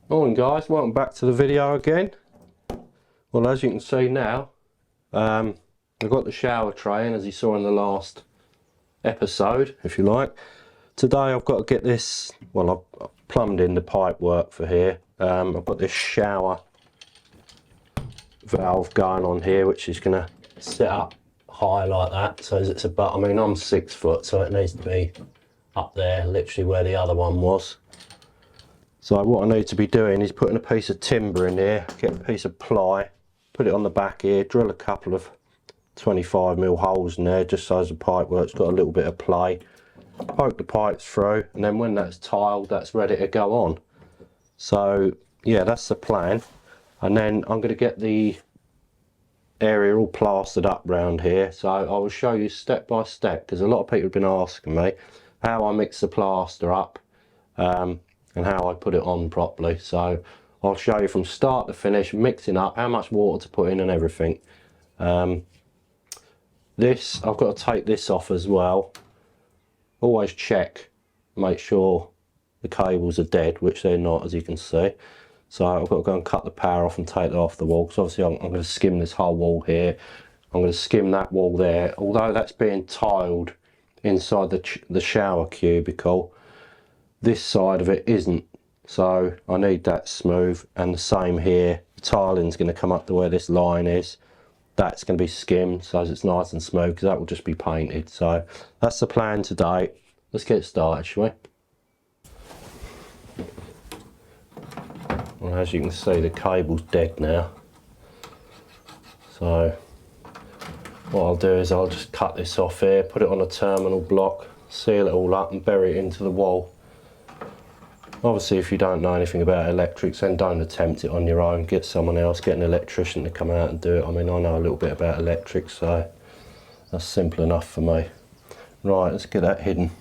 Morning guys, welcome back to the video again. Well, as you can see now, I've got the shower tray in, as you saw in the last episode, if you like. Today I've got to get this, well, I've plumbed in the pipe work for here. I've got this shower valve going on here, which is going to sit up high like that, so it's about, I mean, I'm 6 foot, so it needs to be up there, literally where the other one was. So what I need to be doing is putting a piece of timber in here, get a piece of ply, put it on the back here, drill a couple of 25mm holes in there just so as the pipe work's got a little bit of play, poke the pipes through, and then when that's tiled, that's ready to go on. So yeah, that's the plan. And then I'm going to get the area all plastered up round here, so I will show you step by step, because a lot of people have been asking me how I mix the plaster up and how I put it on properly. So I'll show you from start to finish, mixing up, how much water to put in and everything. This, I've got to take this off as well. Always check, make sure the cables are dead, which they're not, as you can see. So I've got to go and cut the power off and take it off the wall, because obviously I'm going to skim this whole wall here. I'm going to skim that wall there, although that's being tiled inside the shower cubicle. This side of it isn't, so I need that smooth, and the same here. The tiling's going to come up to where this line is. That's going to be skimmed so it's nice and smooth, because that will just be painted. So that's the plan today. Let's get started, shall we? Well, as you can see, the cable's dead now. So what I'll do is I'll just cut this off here, put it on a terminal block, seal it all up and bury it into the wall. Obviously, if you don't know anything about electrics, then don't attempt it on your own. Get someone else, get an electrician to come out and do it. I mean, I know a little bit about electrics, so that's simple enough for me. Right, let's get that hidden.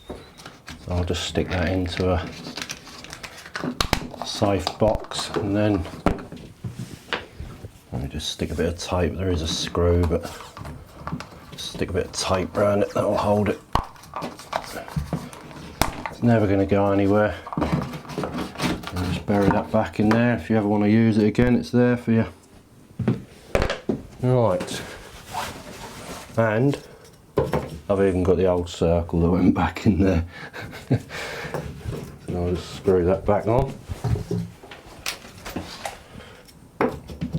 So I'll just stick that into a safe box, and then let me just stick a bit of tape. There is a screw, but just stick a bit of tape around it, that will hold it. It's never going to go anywhere. And just bury that back in there. If you ever want to use it again, it's there for you. Right, and I've even got the old circle that went back in there. So I'll just screw that back on.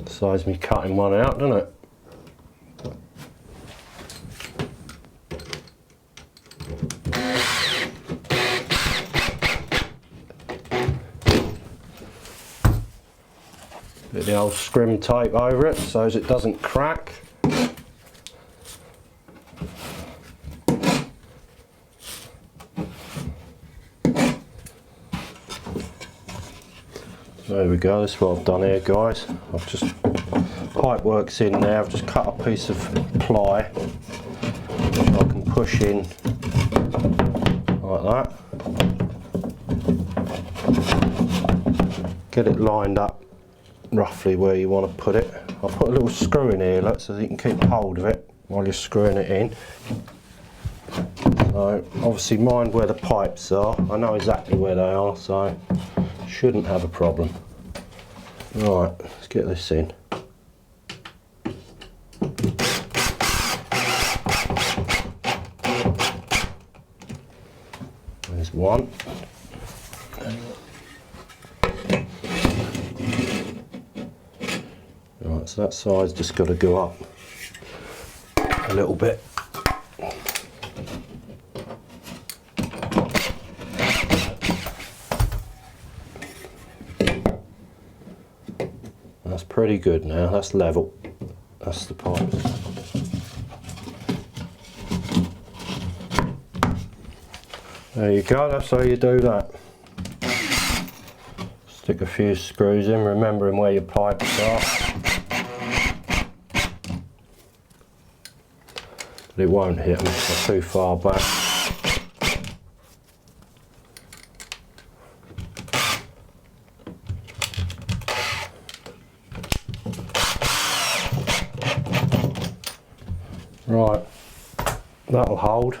Saves me cutting one out, doesn't it? Bit of the old scrim tape over it so as it doesn't crack. There we go, that's what I've done here, guys. I've just, pipe work's in there, I've just cut a piece of ply which I can push in like that. Get it lined up roughly where you want to put it. I'll put a little screw in here, look, so that you can keep hold of it while you're screwing it in. So obviously mind where the pipes are. I know exactly where they are, so shouldn't have a problem. Right, let's get this in. There's one. Right, so that side's just got to go up a little bit. That's pretty good now, that's level. That's the pipe. There you go, that's how you do that. Stick a few screws in, remembering where your pipes are. But it won't hit them if they're too far back. Right, that'll hold.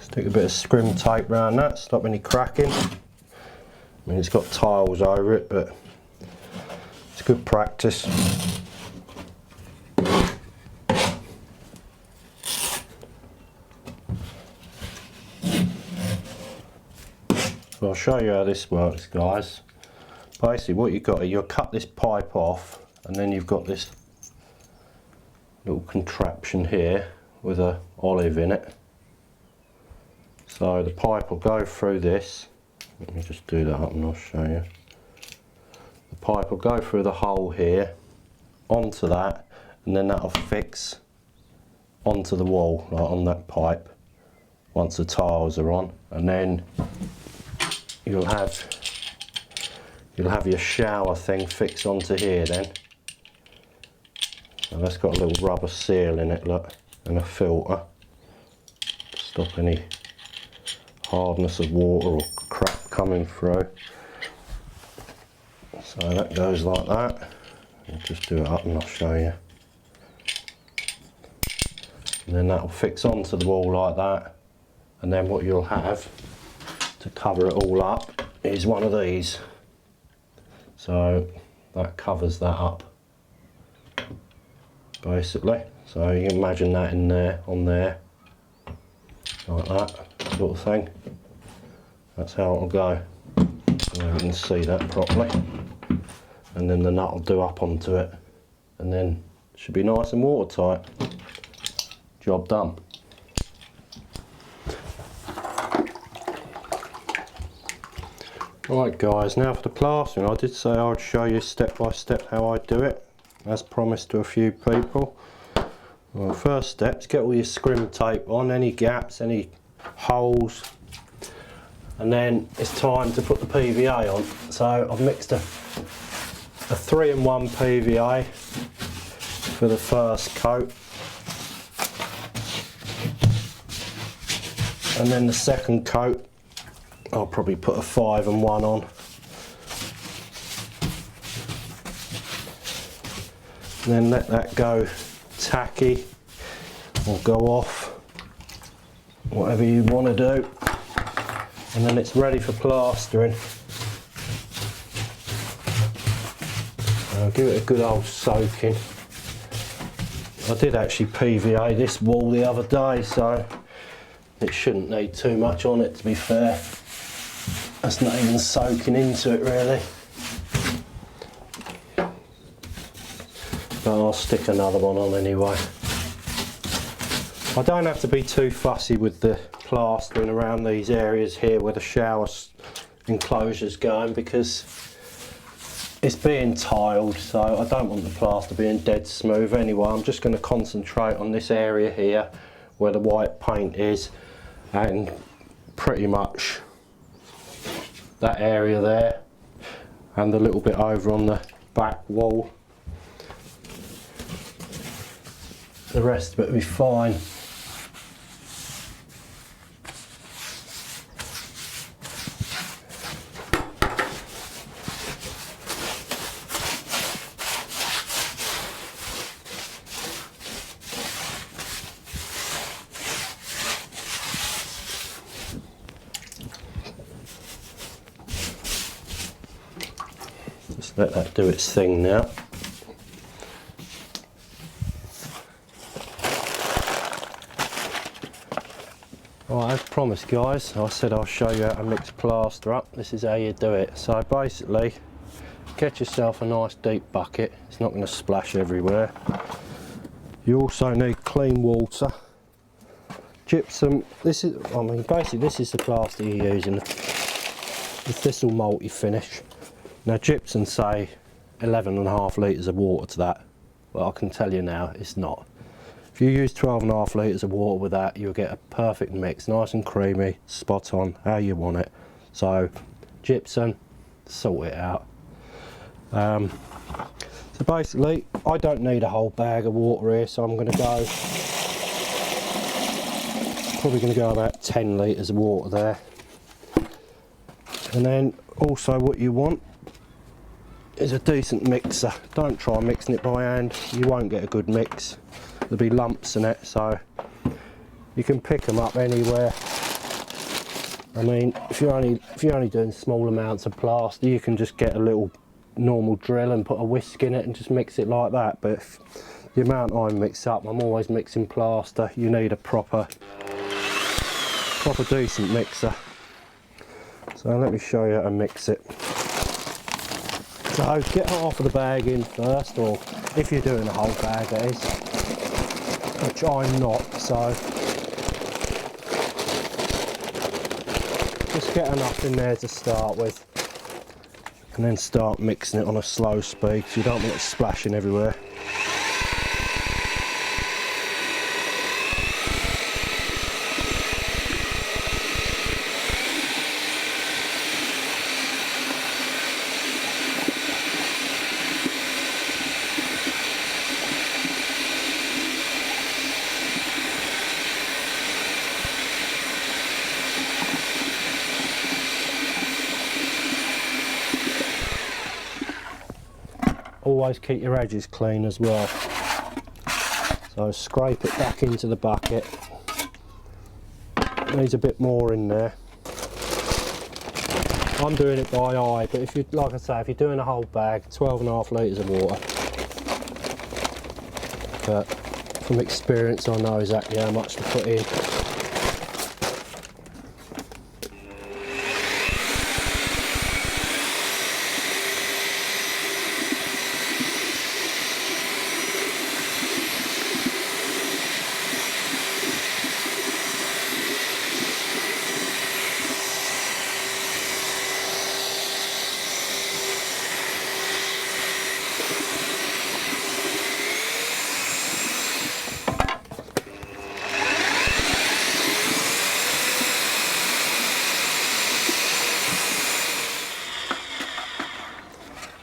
Stick a bit of scrim tape around that, stop any cracking. I mean, it's got tiles over it, but it's good practice. So I'll show you how this works, guys. Basically what you've got is you'll cut this pipe off, and then you've got this little contraption here with an olive in it. So the pipe will go through this. Let me just do that up and I'll show you. The pipe will go through the hole here, onto that, and then that'll fix onto the wall, like on that pipe, once the tiles are on. And then you'll have your shower thing fixed onto here then. So that's got a little rubber seal in it, look, and a filter to stop any hardness of water or crap coming through. So that goes like that. I'll just do it up and I'll show you. And then that will fix onto the wall like that. And then what you'll have to cover it all up is one of these. So that covers that up, basically. So you can imagine that in there, on there, like that sort of thing. That's how it'll go. So you can see that properly. And then the nut will do up onto it, and then it should be nice and watertight. Job done. Right guys, now for the plastering. I did say I'd show you step by step how I do it, as promised to a few people. Well, first step is get all your scrim tape on, any gaps, any holes, and then it's time to put the PVA on. So I've mixed a 3-in-1 PVA for the first coat, and then the second coat I'll probably put a 5-in-1 on. And then let that go tacky or go off, whatever you want to do, and then it's ready for plastering. I'll give it a good old soaking. I did actually PVA this wall the other day, so it shouldn't need too much on it, to be fair. That's not even soaking into it really. But I'll stick another one on anyway. I don't have to be too fussy with the plastering around these areas here where the shower enclosure's going, because it's being tiled, so I don't want the plaster being dead smooth anyway. I'm just going to concentrate on this area here where the white paint is, and pretty much that area there, and a little bit over on the back wall. The rest of it will be fine. Just let that do its thing now. Right, as promised guys, I said I'll show you how to mix plaster up. This is how you do it. So basically, get yourself a nice deep bucket. It's not going to splash everywhere. You also need clean water. Gypsum, this is, I mean basically this is the plaster you're using, the Thistle multi-finish. Now gypsum say 11.5 litres of water to that, but I can tell you now it's not. If you use 12.5 litres of water with that, you'll get a perfect mix, nice and creamy, spot on, how you want it. So gypsum, sort it out. So basically, I don't need a whole bag of water here, so I'm going to go, probably going to go about 10 litres of water there. And then also what you want is a decent mixer. Don't try mixing it by hand, you won't get a good mix. There'll be lumps in it, so you can pick them up anywhere. I mean, if you're only doing small amounts of plaster, you can just get a little normal drill and put a whisk in it and just mix it like that. But if the amount I mix up, I'm always mixing plaster. You need a proper decent mixer. So let me show you how to mix it. So get half of the bag in first, or if you're doing a whole bag, that is, which I'm not. So just get enough in there to start with, and then start mixing it on a slow speed, so you don't want it splashing everywhere. Always keep your edges clean as well. So scrape it back into the bucket. Needs a bit more in there. I'm doing it by eye, but if you, like I say, if you're doing a whole bag, 12.5 litres of water. But from experience, I know exactly how much to put in.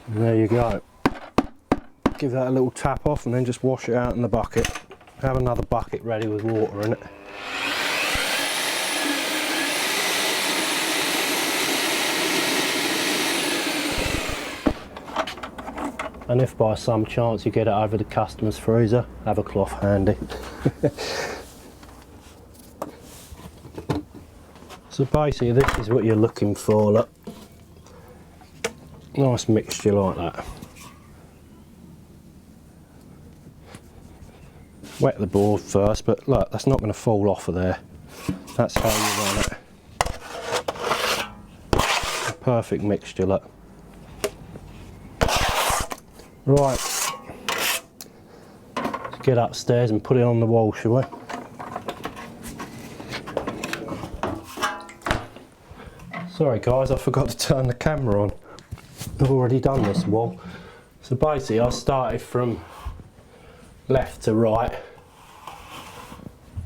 And there you go. Give that a little tap off and then just wash it out in the bucket. Have another bucket ready with water in it. And if by some chance you get it over the customer's freezer, have a cloth handy. So basically this is what you're looking for, look. Nice mixture like that. Wet the board first, but look, that's not going to fall off of there. That's how you run it. A perfect mixture, look. Right, let's get upstairs and put it on the wall, shall we? Sorry guys, I forgot to turn the camera on. I've already done this wall. So basically I started from left to right,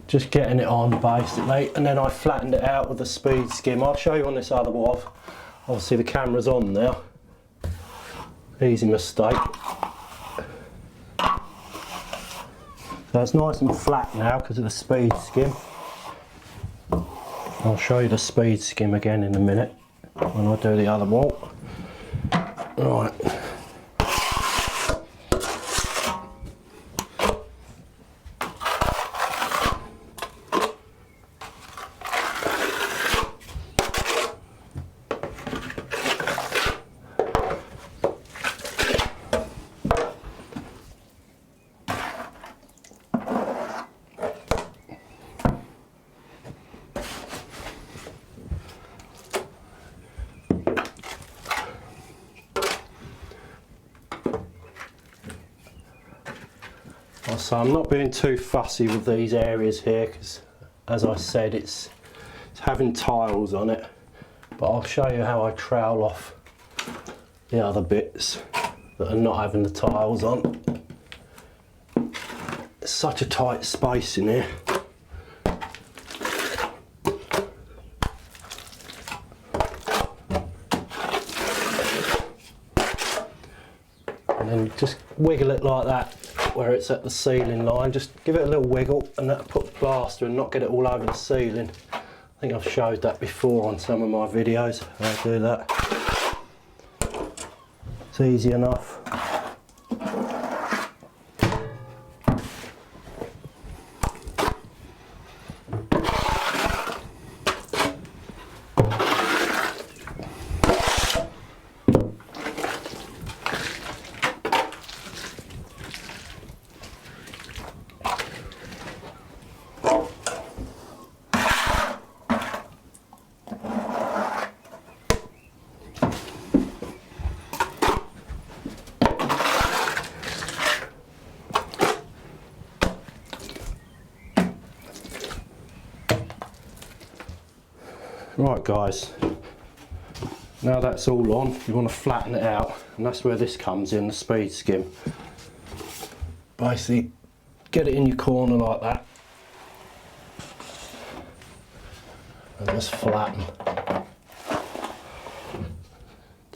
just getting it on basically, and then I flattened it out with a speed skim. I'll show you on this other wall. Obviously the camera's on now. Easy mistake. So it's nice and flat now because of the speed skim. I'll show you the speed skim again in a minute when I do the other wall. Right. So I'm not being too fussy with these areas here because, as I said, it's having tiles on it, but I'll show you how I trowel off the other bits that are not having the tiles on. It's such a tight space in here. And then just wiggle it like that where it's at the ceiling line. Just give it a little wiggle and that'll put the plaster and not get it all over the ceiling. I think I've showed that before on some of my videos, how I do that. It's easy enough. Right guys, now that's all on, you want to flatten it out, and that's where this comes in, the speed skim. Basically, get it in your corner like that, and just flatten.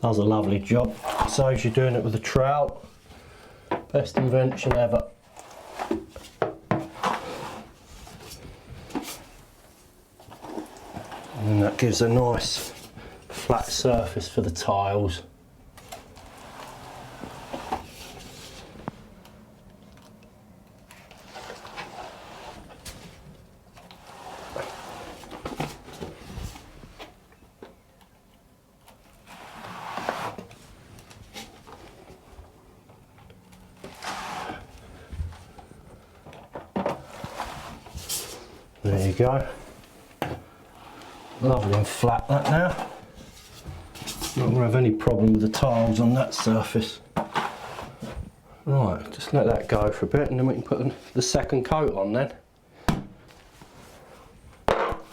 Does a lovely job. Saves you doing it with a trowel. Best invention ever. And that gives a nice flat surface for the tiles. There you go. Lovely and flat that now. Not going to have any problem with the tiles on that surface. Right, just let that go for a bit and then we can put the second coat on then.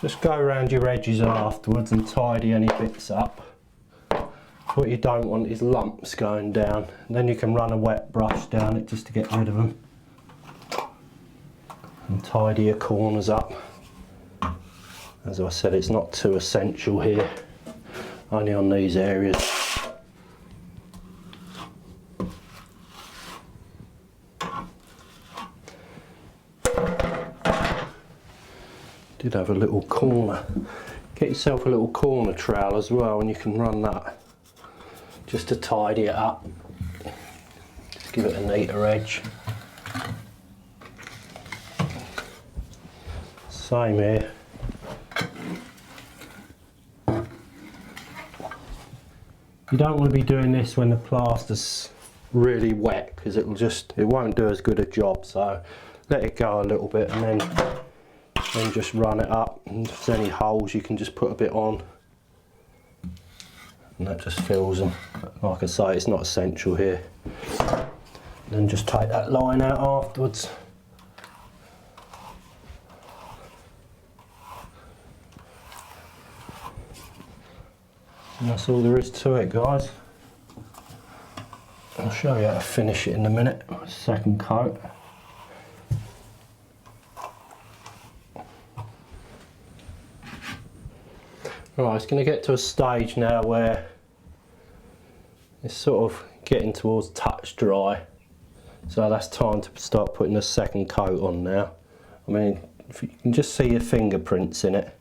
Just go around your edges afterwards and tidy any bits up. What you don't want is lumps going down. And then you can run a wet brush down it just to get rid of them. And tidy your corners up. As I said, it's not too essential here, only on these areas. Did have a little corner. Get yourself a little corner trowel as well, and you can run that just to tidy it up. Just give it a neater edge. Same here. You don't want to be doing this when the plaster's really wet, because it won't do as good a job, so let it go a little bit and then just run it up, and if there's any holes you can just put a bit on and that just fills them. Like I say, it's not essential here. And then just take that line out afterwards. And that's all there is to it, guys. I'll show you how to finish it in a minute. Second coat. Right, it's going to get to a stage now where it's sort of getting towards touch dry. So that's time to start putting the second coat on now. I mean, if you can just see your fingerprints in it.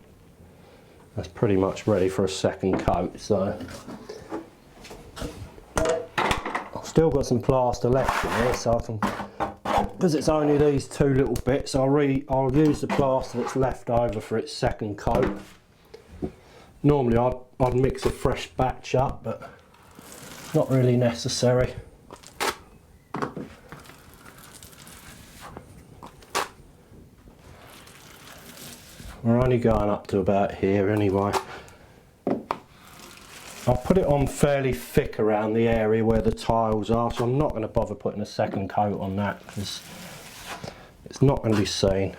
That's pretty much ready for a second coat, so I've still got some plaster left in here, so I can, because it's only these two little bits, I'll use the plaster that's left over for its second coat. Normally I'd mix a fresh batch up, but not really necessary. We're only going up to about here anyway. I'll put it on fairly thick around the area where the tiles are, so I'm not going to bother putting a second coat on that because it's not going to be seen.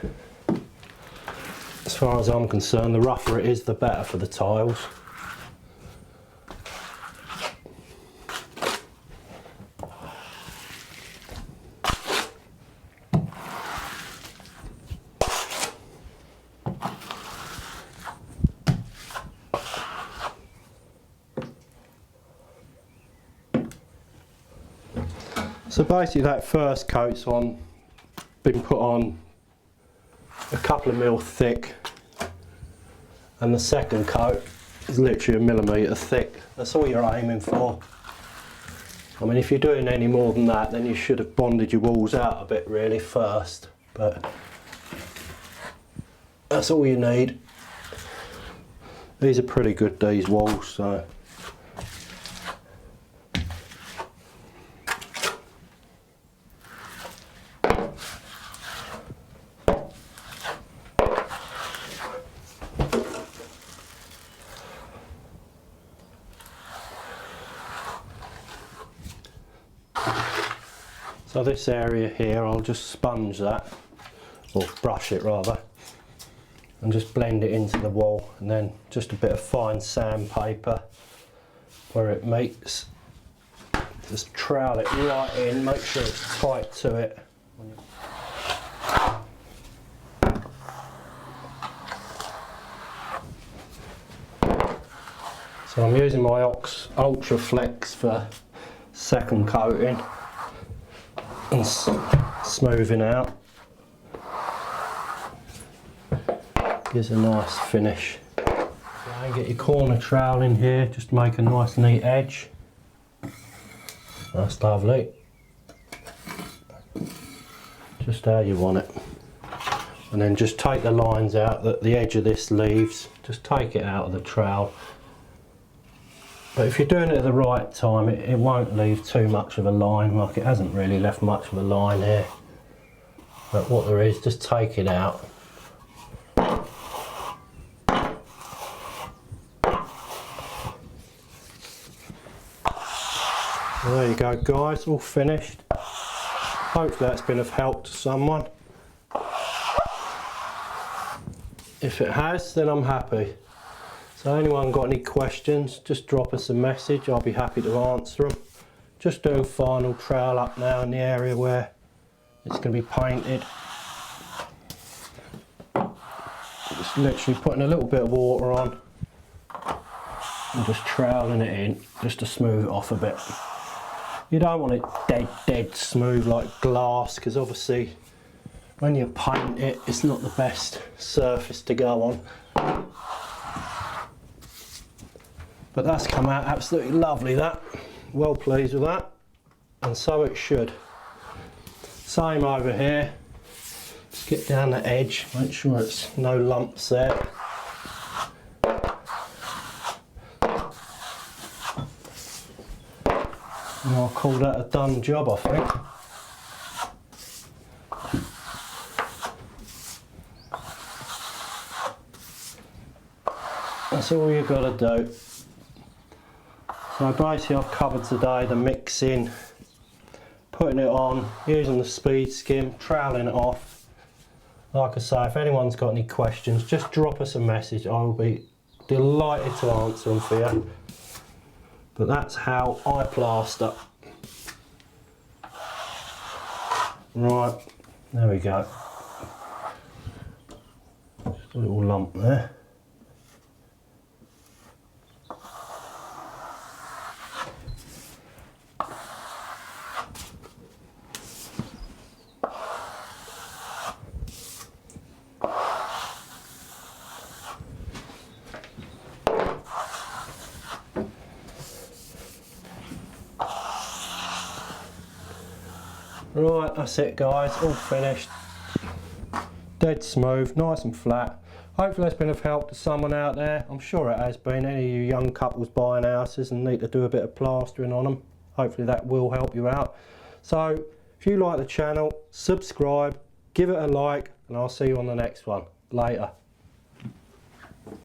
As far as I'm concerned, the rougher it is, the better for the tiles. So basically that first coat's been put on a couple of mil thick, and the second coat is literally a millimetre thick. That's all you're aiming for. I mean, if you're doing any more than that, then you should have bonded your walls out a bit really first, but that's all you need. These are pretty good, these walls, so. So this area here, I'll just sponge that, or brush it rather, and just blend it into the wall, and then just a bit of fine sandpaper where it meets. Just trowel it right in, make sure it's tight to it. So I'm using my Ultra Flex for second coating and smoothing out. Gives a nice finish. So get your corner trowel in here, just to make a nice neat edge. That's lovely. Just how you want it. And then just take the lines out that the edge of this leaves. Just take it out of the trowel. But if you're doing it at the right time, it won't leave too much of a line. Like, it hasn't really left much of a line here. But what there is, just take it out. Well, there you go guys, all finished. Hopefully that's been of help to someone. If it has, then I'm happy. So anyone got any questions, just drop us a message, I'll be happy to answer them. Just doing final trowel up now in the area where it's going to be painted. Just literally putting a little bit of water on and just troweling it in, just to smooth it off a bit. You don't want it dead smooth like glass, because obviously when you paint it, it's not the best surface to go on. But that's come out absolutely lovely, that. Well pleased with that, and so it should. Same over here. Just get down the edge, make sure it's no lumps there. And I'll call that a done job, I think. That's all you've got to do. So basically I've covered today the mixing, putting it on, using the speed skim, troweling it off. Like I say, if anyone's got any questions, just drop us a message. I will be delighted to answer them for you. But that's how I plaster. Right, there we go. Just a little lump there. Right, that's it guys, all finished. Dead smooth, nice and flat. Hopefully that's been of help to someone out there. I'm sure it has been. Any of you young couples buying houses and need to do a bit of plastering on them, hopefully that will help you out. So if you like the channel, subscribe, give it a like, and I'll see you on the next one. Later.